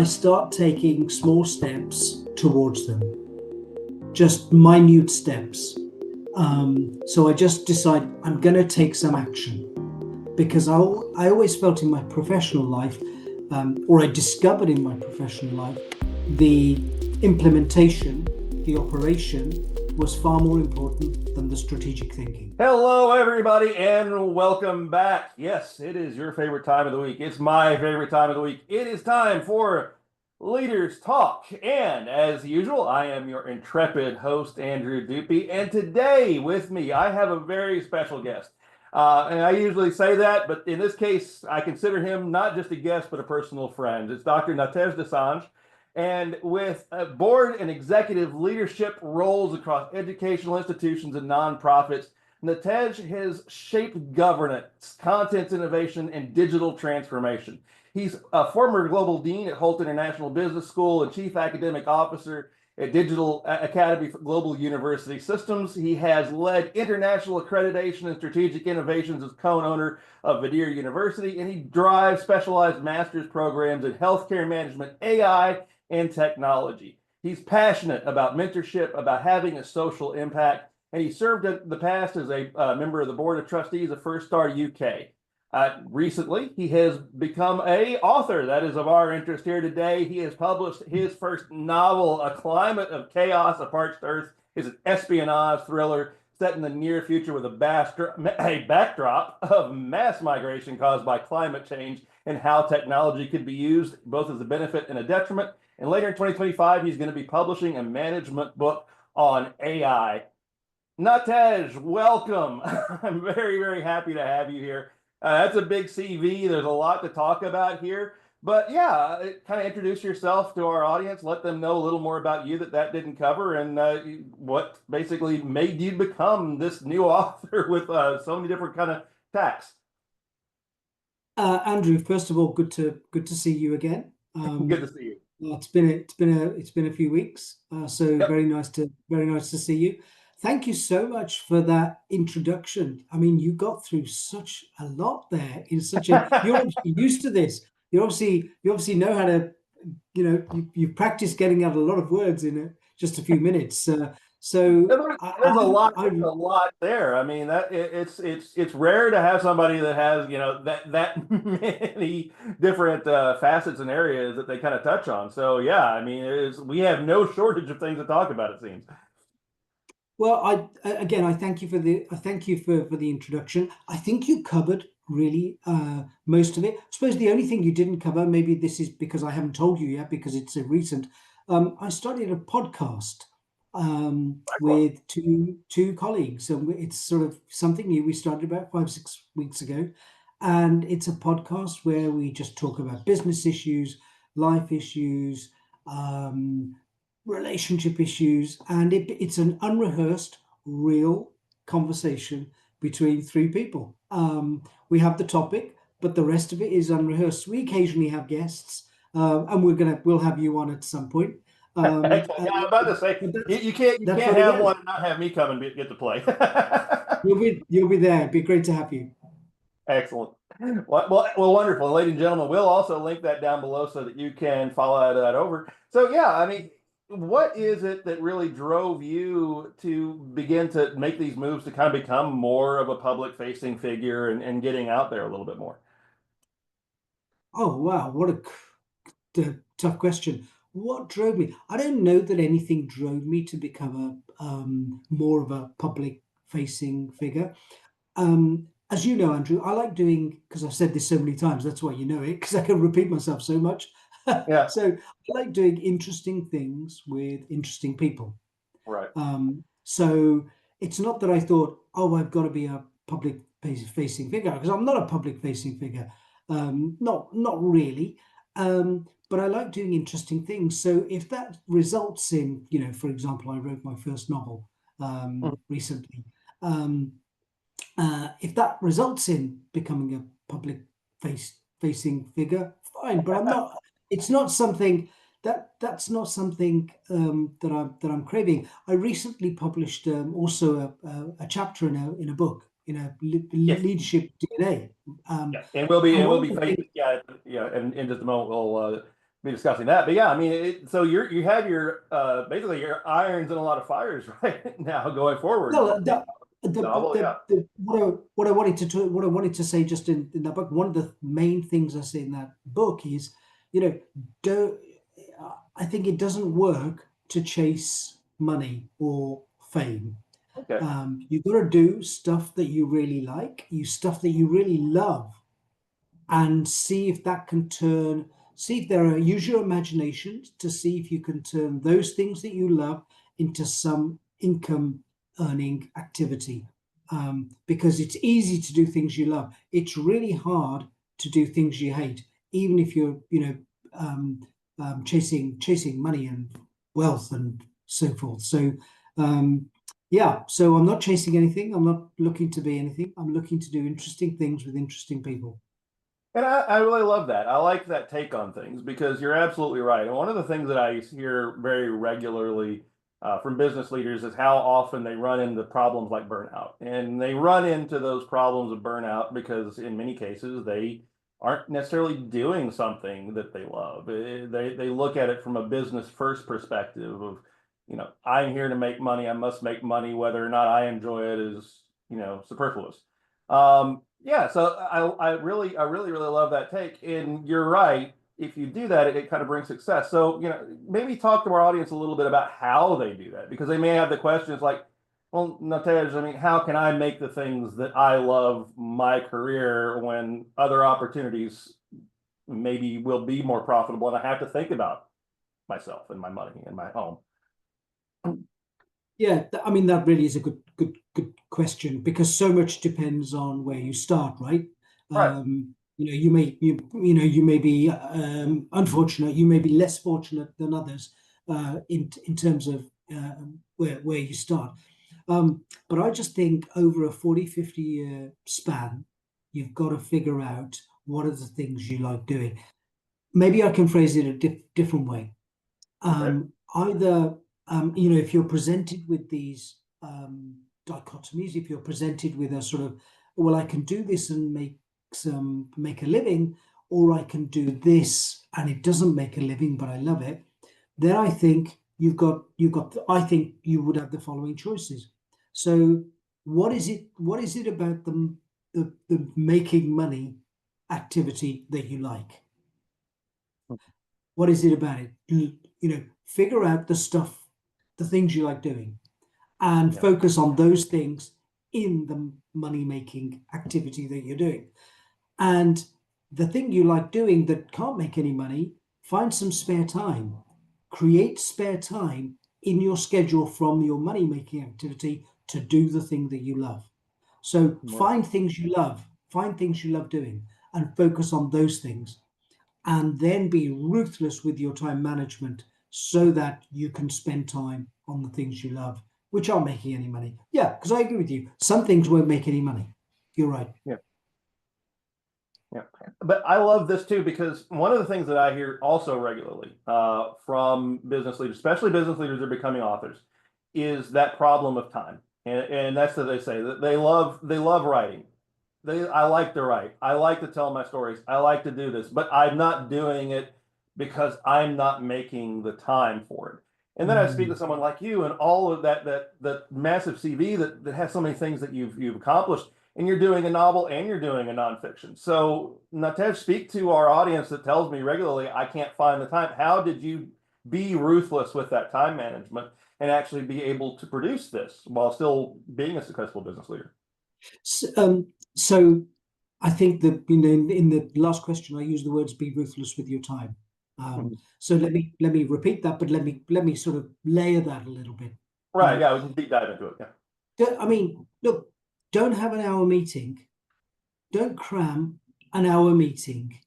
I start taking small steps towards them, just minute steps. So I just decide I'm going to take some action, because I always felt in my professional life, or I discovered in my professional life, the implementation, the operation was far more important than the strategic thinking. Hello, everybody, and welcome back. Yes, it is your favorite time of the week. It's my favorite time of the week. It is time for Leaders Talk. And as usual, I am your intrepid host, Andrew Dupy. And today with me, I have a very special guest. And I usually say that, but in this case, I consider him not just a guest, but a personal friend. It's Dr. Nawtej Dosanjh. And with board and executive leadership roles across educational institutions and nonprofits, Nawtej has shaped governance, content innovation, and digital transformation. He's a former global dean at Holt International Business School and chief academic officer at Digital Academy for Global University Systems. He has led international accreditation and strategic innovations as co-owner of Vidir University, and he drives specialized master's programs in healthcare management, AI, and technology. He's passionate about mentorship, about having a social impact, and he served in the past as a member of the board of trustees of First Star UK. Recently, he has become an author that is of our interest here today. He has published his first novel, A Climate of Chaos, A Parched Earth. Is an espionage thriller set in the near future with a backdrop of mass migration caused by climate change and how technology could be used both as a benefit and a detriment. And later in 2025, he's going to be publishing a management book on AI. Nawtej, welcome. I'm very, very happy to have you here. That's a big CV. There's a lot to talk about here. But yeah, kind of introduce yourself to our audience. Let them know a little more about you that didn't cover, and what basically made you become this new author with so many different kind of tacks. Andrew, first of all, good to see you again. Good to see you. It's been a few weeks, so Yep. very nice to see you. Thank you so much for that introduction. I mean, you got through such a lot there in such a. You're obviously used to this. You obviously know how to. You've practiced getting out a lot of words in just a few minutes. So there's a lot there. I mean, that it's rare to have somebody that has that many different facets and areas that they kind of touch on. So yeah, I mean, we have no shortage of things to talk about, it seems. Well, I thank you for the introduction. I think you covered really most of it. I suppose the only thing you didn't cover, maybe this is because I haven't told you yet because it's so recent. I started a podcast with two colleagues, and it's sort of something new. We started about 5-6 weeks ago, and it's a podcast where we just talk about business issues, life issues, relationship issues, and it's an unrehearsed, real conversation between three people. We have the topic, but the rest of it is unrehearsed. We occasionally have guests, and we'll have you on at some point. Yeah, I'm about to say you can't have one and not have me come and get to play. You'll be there. It'd be great to have you. Excellent. Well, wonderful, ladies and gentlemen. We'll also link that down below so that you can follow that over. So yeah, I mean, what is it that really drove you to begin to make these moves to kind of become more of a public-facing figure and getting out there a little bit more? Oh, wow. What a tough question. What drove me? I don't know that anything drove me to become a more of a public-facing figure. As you know, Andrew, I like doing, because I've said this so many times, that's why you know it, because I can repeat myself so much. Yeah. So I like doing interesting things with interesting people. Right. So it's not that I thought, oh, I've got to be a public-facing figure, because I'm not a public-facing figure. Not really. But I like doing interesting things. So if that results in, for example, I wrote my first novel recently. If that results in becoming a public-facing figure, fine. But I'm not. It's not something that's not something that I'm craving. I recently published also a chapter in a book, leadership DNA. And we'll be in just a moment. We'll be discussing that. But yeah, I mean, so you have your basically your irons in a lot of fires right now going forward. No, Novel, yeah. what I wanted to say just in that book, one of the main things I say in that book is, you know, don't I think it doesn't work to chase money or fame. Okay. You've got to do stuff that you really like, stuff that you really love, and see if that can see if there are, use your imagination to see if you can turn those things that you love into some income earning activity. Because it's easy to do things you love. It's really hard to do things you hate, even if you're, chasing money and wealth and so forth. So, yeah, so I'm not chasing anything. I'm not looking to be anything. I'm looking to do interesting things with interesting people. And I really love that. I like that take on things because you're absolutely right. And one of the things that I hear very regularly from business leaders is how often they run into problems like burnout. And they run into those problems of burnout because in many cases they aren't necessarily doing something that they love. They look at it from a business first perspective of, I'm here to make money. I must make money. Whether or not I enjoy it is, superfluous. Yeah, so I really love that take. And you're right. If you do that, it kind of brings success. So, maybe talk to our audience a little bit about how they do that, because they may have the questions like, well, Nawtej, I mean, how can I make the things that I love my career when other opportunities maybe will be more profitable and I have to think about myself and my money and my home? Yeah, I mean that really is a good question, because so much depends on where you start, right? Right. You may be unfortunate, you may be less fortunate than others in terms of where you start. But I just think over a 40, 50-year span, you've got to figure out what are the things you like doing. Maybe I can phrase it a different way. Okay. Either if you're presented with these dichotomies, if you're presented with a sort of, well, I can do this and make a living, or I can do this and it doesn't make a living, but I love it, then I think I think you would have the following choices. So what is it about the making money activity that you like? What is it about it? Figure out the things you like doing, and Yeah. focus on those things in the money making activity that you're doing. And the thing you like doing that can't make any money, find some spare time. Create spare time in your schedule from your money making activity to do the thing that you love. So find things you love doing, and focus on those things, and then be ruthless with your time management so that you can spend time on the things you love, which aren't making any money. Yeah, because I agree with you. Some things won't make any money. You're right. Yeah. Yeah. But I love this too, because one of the things that I hear also regularly from business leaders, especially business leaders that are becoming authors, is that problem of time. And that's what they say, that they love writing. I like to write. I like to tell my stories. I like to do this, but I'm not doing it because I'm not making the time for it. And then I speak to someone like you and all of that massive CV that has so many things that you've accomplished, and you're doing a novel and you're doing a nonfiction. So Nawtej, speak to our audience that tells me regularly, I can't find the time. How did you be ruthless with that time management and actually be able to produce this while still being a successful business leader? So I think that in the last question I used the words "be ruthless with your time." So let me repeat that, but let me sort of layer that a little bit. Right. Yeah, we can deep dive into it. Yeah. I mean, look, don't have an hour meeting. Don't cram an hour meeting.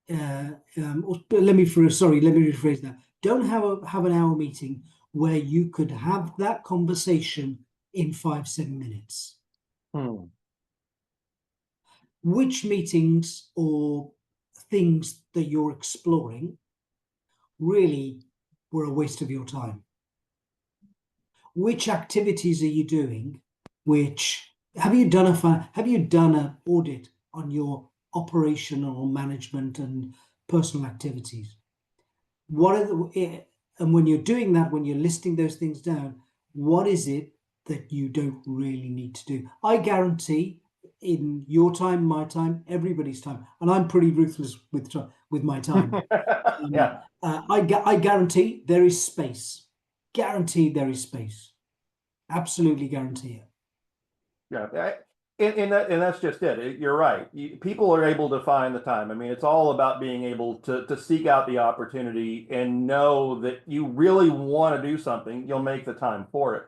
Let me rephrase that. Don't have an hour meeting where you could have that conversation in 5-7 minutes. Which meetings or things that you're exploring really were a waste of your time? Which activities are you doing? Which have you done an audit on your operational management and personal activities? what are and when you're doing that, when you're listing those things down, what is it that you don't really need to do? I guarantee in your time, my time, everybody's time, and I'm pretty ruthless with my time. Yeah. I guarantee there is space. Guaranteed there is space. Absolutely guarantee it. Yeah, and that's just it. You're right. People are able to find the time. I mean, it's all about being able to seek out the opportunity and know that you really want to do something. You'll make the time for it.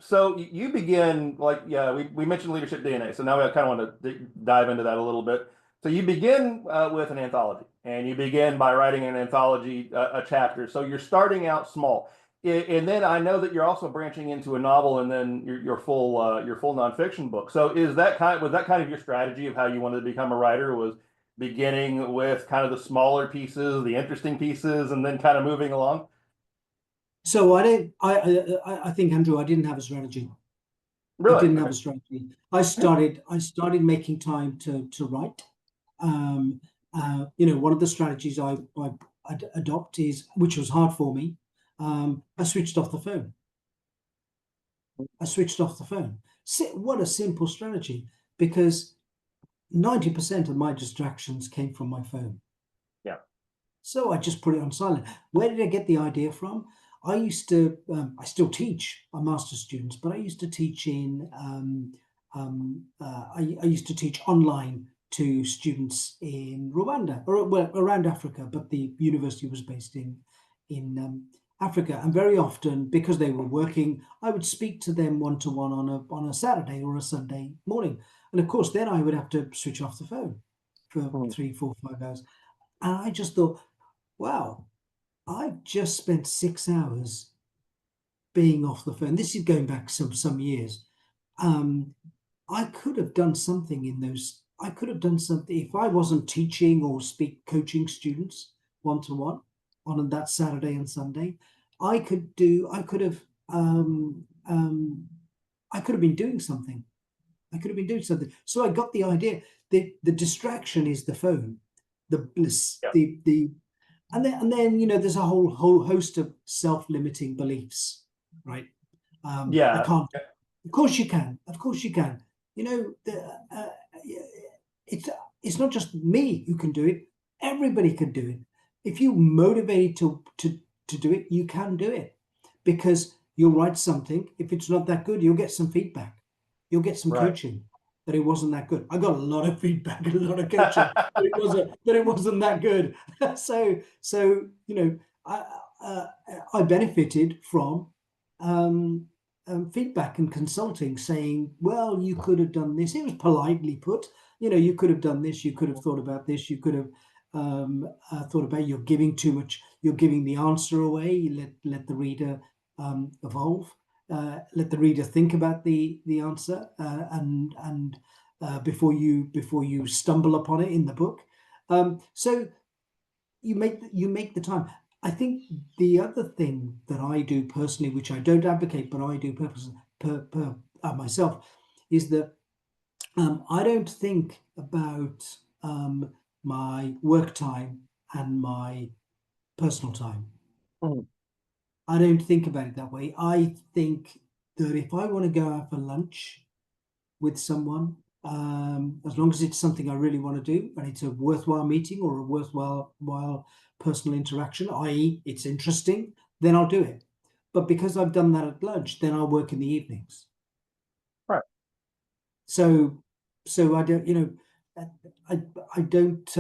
So you begin like, yeah, we mentioned leadership DNA. So now we kind of want to dive into that a little bit. So you begin with an anthology, and you begin by writing an anthology, a chapter. So you're starting out small. And then I know that you're also branching into a novel, and then your full nonfiction book. So was that kind of your strategy of how you wanted to become a writer? Was beginning with kind of the smaller pieces, the interesting pieces, and then kind of moving along? So I don't. I think, Andrew, I didn't have a strategy. I Really? didn't have Okay. a strategy. I started making time to write. Um, One of the strategies I adopt is, which was hard for me. I switched off the phone. I switched off the phone. What a simple strategy, because 90% of my distractions came from my phone. Yeah. So I just put it on silent. Where did I get the idea from? I still teach my master's students, but I used to teach I used to teach online to students in Rwanda, or well, around Africa, but the university was based in Africa. And very often, because they were working, I would speak to them one to one on a Saturday or a Sunday morning. And of course, then I would have to switch off the phone for Mhm. 3, 4, 5 hours. And I just thought, wow, I've just spent 6 hours being off the phone. This is going back some years. Um, I could have done something in those. I could have done something if I wasn't teaching or speak coaching students one to one on that Saturday and Sunday. I could do. I could have been doing something. I could have been doing something. So I got the idea. The distraction is the phone, the bliss, Yeah. the and then there's a whole host of self-limiting beliefs, right? I Yeah. can't. Of course you can. Of course you can. You know, it's it's not just me who can do it. Everybody can do it. If you motivate to do it, you can do it, because you'll write something. If it's not that good, you'll get some feedback. You'll get some Right. coaching that it wasn't that good. I got a lot of feedback and a lot of coaching that it wasn't that good. So I I benefited from um, feedback and consulting, saying, well, you could have done this. It was politely put. You could have done this. You could have thought about this. You could have thought about, you're giving too much. You're giving the answer away. Let the reader evolve. Let the reader think about the answer, and before you stumble upon it in the book. So you make the time. I think the other thing that I do personally, which I don't advocate, but I do myself, is that I don't think about my work time and my personal time. Mhm. I don't think about it that way. I think that if I want to go out for lunch with someone, as long as it's something I really want to do and it's a worthwhile meeting or a worthwhile personal interaction, i.e., it's interesting, then I'll do it. But because I've done that at lunch, then I'll work in the evenings. Right. So, so I don't, I, I don't,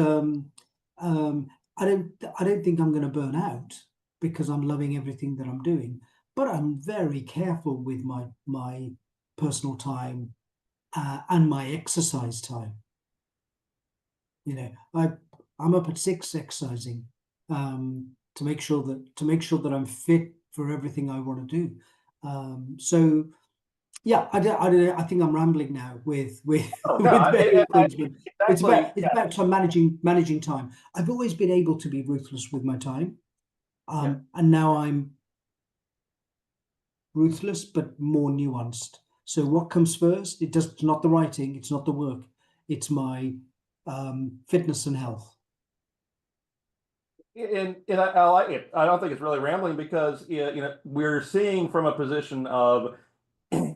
I don't think I'm going to burn out because I'm loving everything that I'm doing. But I'm very careful with my personal time and my exercise time. I'm up at 6 exercising, to make sure that I'm fit for everything I want to do. So yeah, I think I'm rambling now with Oh no, with various things, but it's actually it's yeah, about time, managing time. I've always been able to be ruthless with my time, yeah. and now I'm ruthless but more nuanced. So what comes first? It's not the writing, it's not the work, it's my fitness and health. and I like it. I don't think it's really rambling because we're seeing from a position of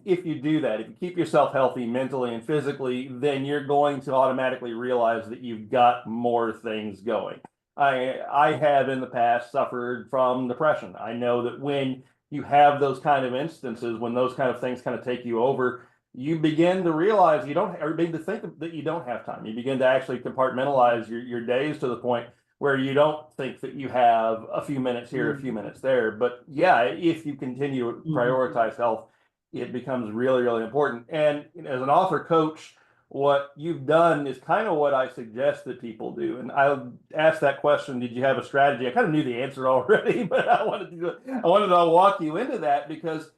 if you do that, if you keep yourself healthy mentally and physically, then you're going to automatically realize that you've got more things going. I have in the past suffered from depression. I know that when you have those kind of instances, when those kind of things kind of take you over, you begin to realize you don't, or begin to think that you don't have time. You begin to actually compartmentalize your days to the point where you don't think that you have a few minutes here, a few Mhm. minutes there. But yeah, if you continue to Mhm. prioritize health, it becomes really, really important. And as an author coach, what you've done is kind of what I suggest that people do. And I asked that question, did you have a strategy? I kind of knew the answer already, but I wanted to walk you into that because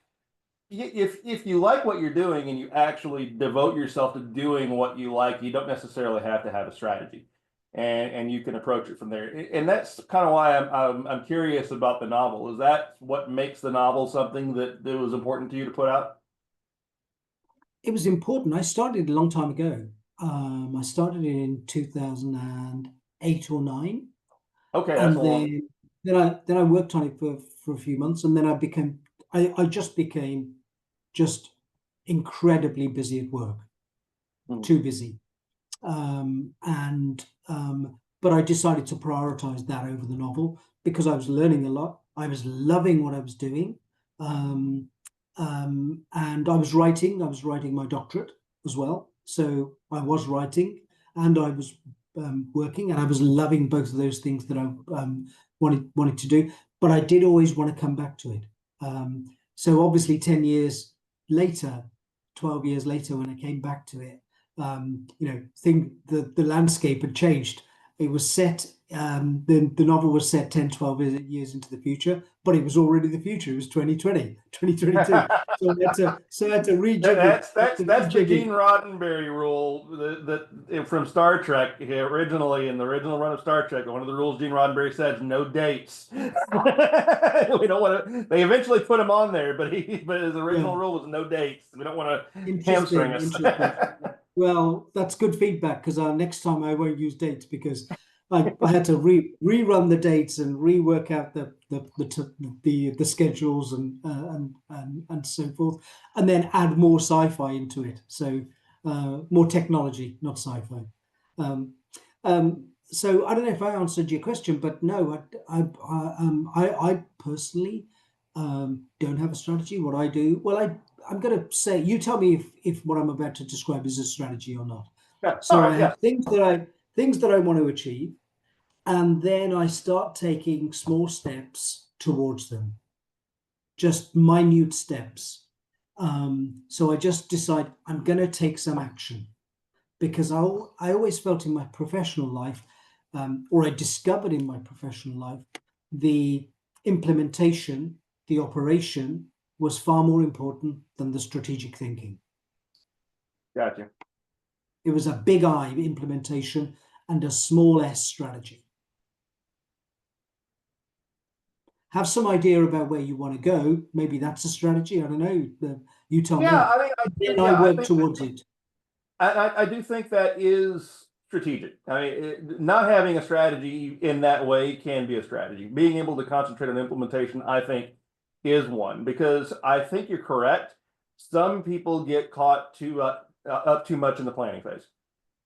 if you like what you're doing and you actually devote yourself to doing what you like, you don't necessarily have to have a strategy, and you can approach it from there. And that's kind of why I'm curious about the novel. Is that what makes the novel something that was important to you to put out? It was important. I started a long time ago. I started in 2008 or nine, Okay, that's a and long. then I worked on it for a few months, and then I just became just incredibly busy at work, Hmm. too busy. And but I decided to prioritize that over the novel because I was learning a lot. I was loving what I was doing, um, and I was writing. I was writing my doctorate as well, so I was writing and I was working, and I was loving both of those things that I wanted to do. But I did always want to come back to it. So obviously, 10 years later, 12 years later, when I came back to it, the landscape had changed. It was set, the novel was set 10, 12 years into the future, but it was already the future. It was 2020, 2022. So I had to rejig it. I had to That's the rejig Gene it. Roddenberry rule that from Star Trek originally in the original run of Star Trek. One of the rules Gene Roddenberry said no dates. We don't want to. They eventually put him on there, but his original Yeah, rule was no dates. We don't want to hamstring interesting, us. interesting. Well, that's good feedback because next time I won't use dates because I had to rerun the dates and rework out the schedules and so forth, and then add more sci-fi into it. So more technology, not sci-fi. Um, so I don't know if I answered your question, but no, I personally don't have a strategy. What I do, well, I'm going to say, you tell me if what I'm about to describe is a strategy or not. Yeah. All So I right. Yeah. have things that I want to achieve, and then I start taking small steps towards them, just minute steps. So I just decide I'm going to take some action because I always felt in my professional life, or I discovered in my professional life, the implementation, the operation was far more important than the strategic thinking. Gotcha. It was a big I implementation and a small s strategy. Have some idea about where you want to go. Maybe that's a strategy. I don't know. You tell Yeah. me. I mean, I do. Then I Yeah. I work think. towards it. I do think that is strategic. I mean, not having a strategy in that way can be a strategy. Being able to concentrate on implementation, I think, is one because I think you're correct. Some people get caught up too much in the planning phase.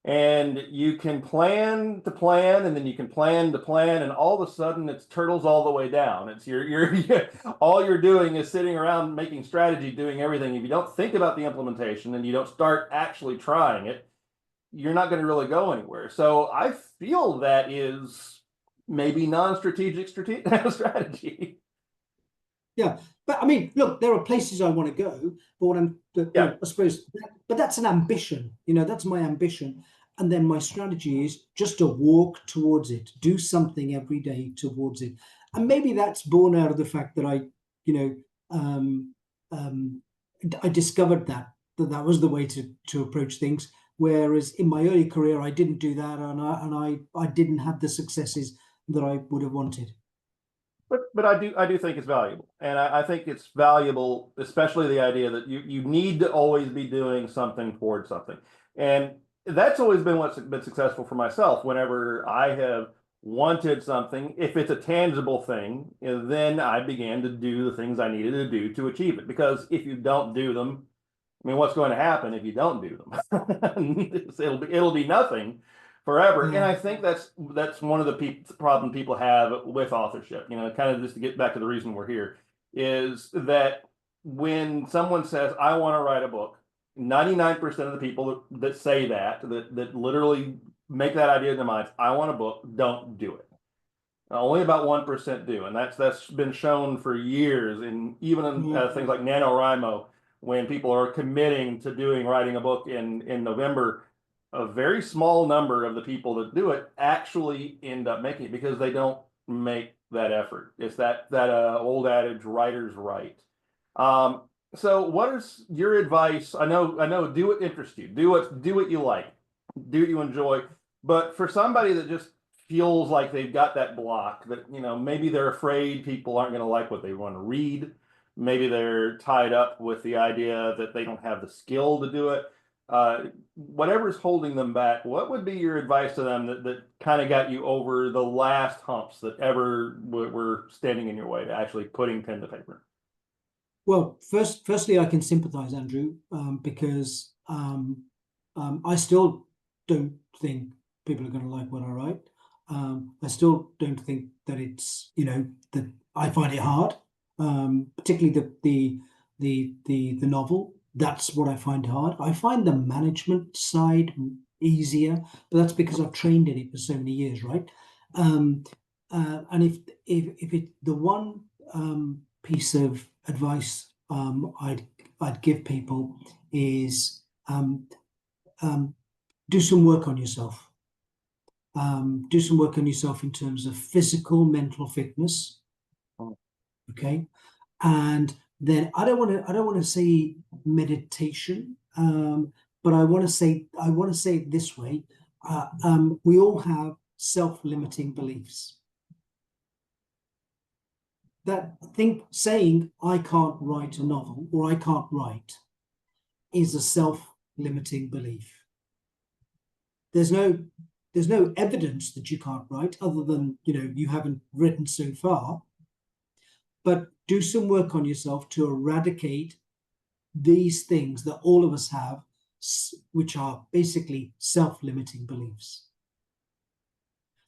And you can plan to plan, and then you can plan to plan, and all of a sudden it's turtles all the way down. It's all you're doing is sitting around making strategy, doing everything. If you don't think about the implementation and you don't start actually trying it, you're not going to really go anywhere. So I feel that is maybe non-strategic strategy. Yeah, but I mean, look, there are places I want to go, but Yeah. I suppose, but that's an ambition. That's my ambition, and then my strategy is just to walk towards it, do something every day towards it, and maybe that's born out of the fact that you know, um, um, I discovered that was the way to approach things. Whereas in my early career, I didn't do that, and I didn't have the successes that I would have wanted. But I do think it's valuable, and I think it's valuable, especially the idea that you need to always be doing something towards something, and that's always been what's been successful for myself. Whenever I have wanted something, if it's a tangible thing, then I began to do the things I needed to do to achieve it. Because if you don't do them, I mean, what's going to happen if you don't do them? It'll be nothing forever. And Yeah. I think that's one of the problem people have with authorship. You know, kind of just to get back to the reason we're here, is that when someone says, "I want to write a book," 99% of the people that say that literally make that idea in their minds, "I want a book," don't do it. Only about 1% do, and that's been shown for years, and even in things like NaNoWriMo, when people are committing to writing a book in November, a very small number of the people that do it actually end up making it because they don't make that effort. It's that old adage, writers write. So what is your advice? I know, do what interests you, do what you like, do what you enjoy, but for somebody that just feels like they've got that block, that, you know, maybe they're afraid people aren't going to like what they want to read, maybe they're tied up with the idea that they don't have the skill to do it, whatever's holding them back, what would be your advice to them that kind of got you over the last humps that ever were standing in your way to actually putting pen to paper? Well, firstly, I can sympathize, Andrew, because I still don't think people are going to like what I write. I still don't think that it's, you know, that I find it hard, particularly the novel. That's what I find hard. I find the management side easier, but that's because I've trained in it for so many years, right? And if it the one piece of advice I'd give people is do some work on yourself. Do some work on yourself in terms of physical, mental fitness. Okay, and then I don't want to say meditation, but I want to say it this way. We all have self-limiting beliefs. That saying I can't write a novel or I can't write is a self-limiting belief. There's no evidence that you can't write other than, you know, you haven't written so far. But do some work on yourself to eradicate these things that all of us have, which are basically self-limiting beliefs.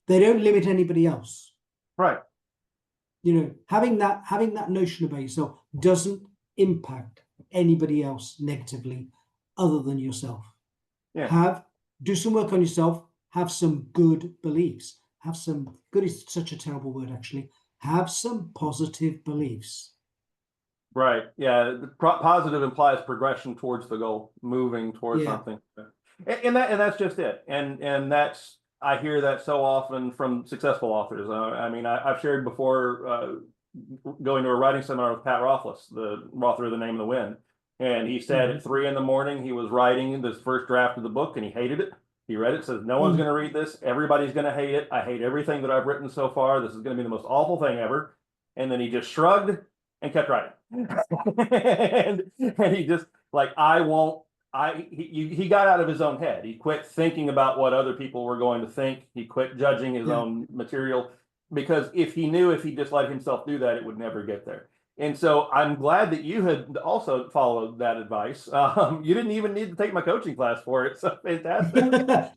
They don't limit anybody else. Right. You know, having that notion about yourself doesn't impact anybody else negatively other than yourself. Yeah. Do some work on yourself, have some good beliefs. Good is such a terrible word, actually. Have some positive beliefs. Right. Yeah. The positive implies progression towards the goal, moving towards something. And that's just it. And that's, I hear that so often from successful authors. I mean, I've shared before going to a writing seminar with Pat Rothfuss, the author of The Name of the Wind. And he said at 3 a.m. he was writing this first draft of the book and he hated it. He read it, says, "No one's going to read this. Everybody's going to hate it. I hate everything that I've written so far. This is going to be the most awful thing ever." And then he just shrugged and kept writing. and he just like, he got out of his own head. He quit thinking about what other people were going to think. He quit judging his own material, because if he just let himself do that, it would never get there. And so I'm glad that you had also followed that advice. You didn't even need to take my coaching class for it. So fantastic.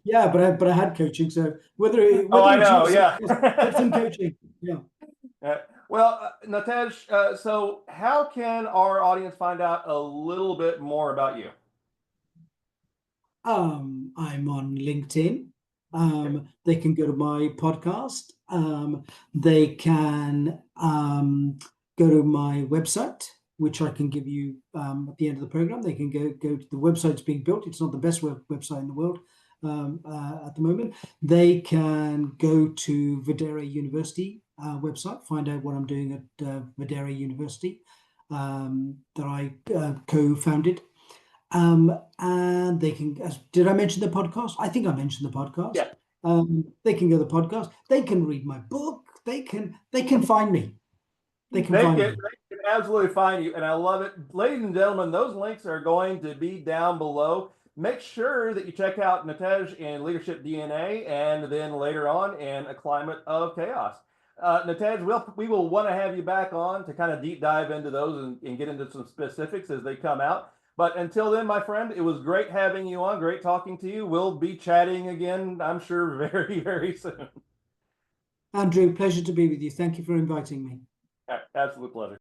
Yeah, but I had coaching. So whether I know, yeah. Get some coaching. Yeah. Well, Nawtej, so how can our audience find out a little bit more about you? I'm on LinkedIn. They can go to my podcast. They can go to my website, which I can give you at the end of the program. They can go to the website's being built. It's not the best website in the world at the moment. They can go to Videre University website, find out what I'm doing at Videre University that I co-founded. And they can, did I mention the podcast? I think I mentioned the podcast. Yeah. They can go to the podcast. They can read my book. They can find me. They can absolutely find you. And I love it. Ladies and gentlemen, those links are going to be down below. make sure that you check out Nawtej in Leadership DNA, and then later on in A Climate of Chaos. Nawtej, we will want to have you back on to kind of deep dive into those and get into some specifics as they come out. But until then, my friend, it was great having you on. Great talking to you. We'll be chatting again, I'm sure, very, very soon. Andrew, pleasure to be with you. Thank you for inviting me. Absolute pleasure.